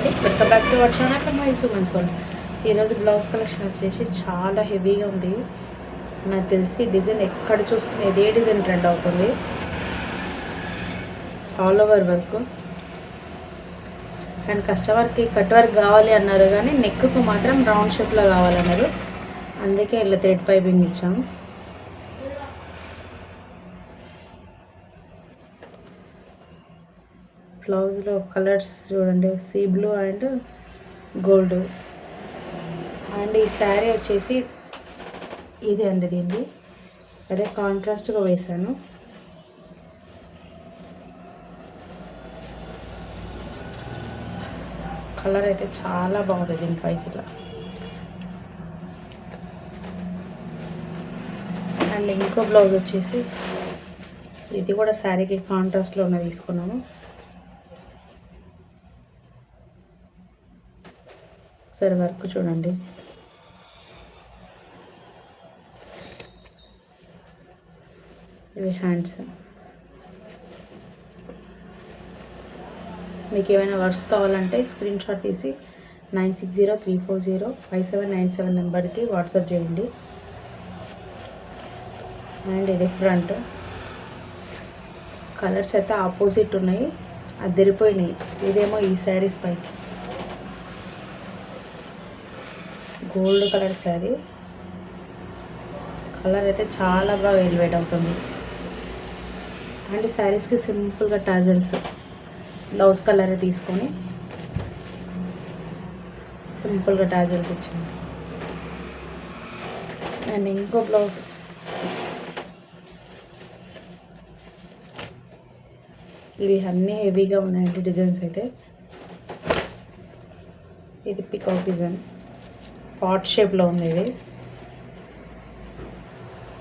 Welcome back to our channel my Suman's one. ఈరోజు blouse collection వచ్చేసి చాలా హెవీగా ఉంది. నాకు తెలిసి డిజైన్ ఎక్కడ చూస్తుంది ఇదే డిజైన్ ట్రెండ్ అవుతుంది. ఆల్ ఓవర్ వర్క్ అండ్ కస్టమర్కి కట్ వర్క్ కావాలి అన్నారు, కానీ నెక్కు మాత్రం రౌండ్ షేప్లో కావాలన్నారు. అందుకే ఇలా థ్రెడ్ పైపింగ్ ఇచ్చాము. బ్లౌజ్లో కలర్స్ చూడండి, sea blue and gold. And ఈ శారీ వచ్చేసి ఇది అండి, దీన్ని అదే కాంట్రాస్ట్గా వేసాను. కలర్ అయితే చాలా బాగుంది దీనిపైకి ఇలా. అండ్ ఇంకో బ్లౌజ్ వచ్చేసి ఇది కూడా శారీకి కాంట్రాస్ట్లోనే తీసుకున్నాము. సరే వర్క్ చూడండి, ఇవి హ్యాండ్స్. మీకు ఏమైనా వర్క్స్ కావాలంటే స్క్రీన్ షాట్ తీసి 9603405797 నెంబర్కి వాట్సాప్ చేయండి. అండ్ ఇది ఫ్రంట్. కలర్స్ అయితే ఆపోజిట్ ఉన్నాయి, అదిరిపోయినాయి. ఇదేమో ఈ శారీస్ పైకి గోల్డ్ కలర్ శారీ. కలర్ అయితే చాలా బాగా ఎలివేట్ అవుతుంది. అండ్ శారీస్కి సింపుల్గా టాజల్స్ బ్లౌజ్ కలర్ తీసుకొని సింపుల్గా టాజల్స్ ఇచ్చింది. అండ్ ఇంకో బ్లౌజ్ ఇవి అన్నీ హెవీగా ఉన్నాయండి డిజైన్స్ అయితే. ఇది పికాక్ డిజైన్ పాట్ షేప్లో ఉంది. ఇది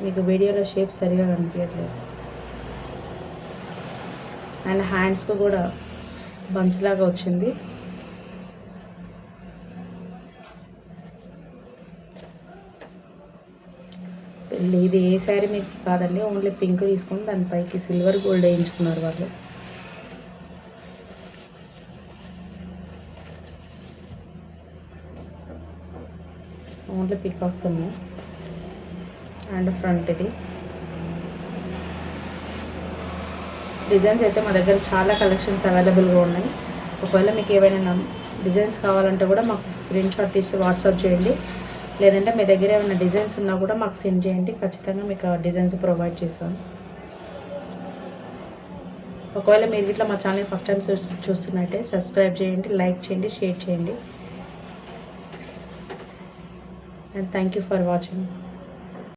మీకు వీడియోలో షేప్ సరిగా కనిపించట్లేదు. అండ్ హ్యాండ్స్కి కూడా బంచ్ లాగా వచ్చింది. ఇది ఏ శారీ మీకు కాదండి, ఓన్లీ పింక్ తీసుకొని దానిపైకి సిల్వర్ గోల్డ్ వేయించుకున్నారు వాళ్ళు. ఓన్లీ పికాక్స్ ఉన్నాయి. అండ్ ఫ్రంట్ ఇది డిజైన్స్ అయితే మా దగ్గర చాలా కలెక్షన్స్ అవైలబుల్గా ఉన్నాయి. ఒకవేళ మీకు ఏవైనా డిజైన్స్ కావాలంటే కూడా మాకు స్క్రీన్ షాట్ తీసి వాట్సాప్ చేయండి. లేదంటే మీ దగ్గర ఏమైనా డిజైన్స్ ఉన్నా కూడా మాకు సెండ్ చేయండి. ఖచ్చితంగా మీకు ఆ డిజైన్స్ ప్రొవైడ్ చేస్తాం. ఒకవేళ మీరు ఇట్లా మా ఛానల్ ఫస్ట్ టైం చూస్తున్నట్టే సబ్స్క్రైబ్ చేయండి, లైక్ చేయండి, షేర్ చేయండి. And thank you for watching.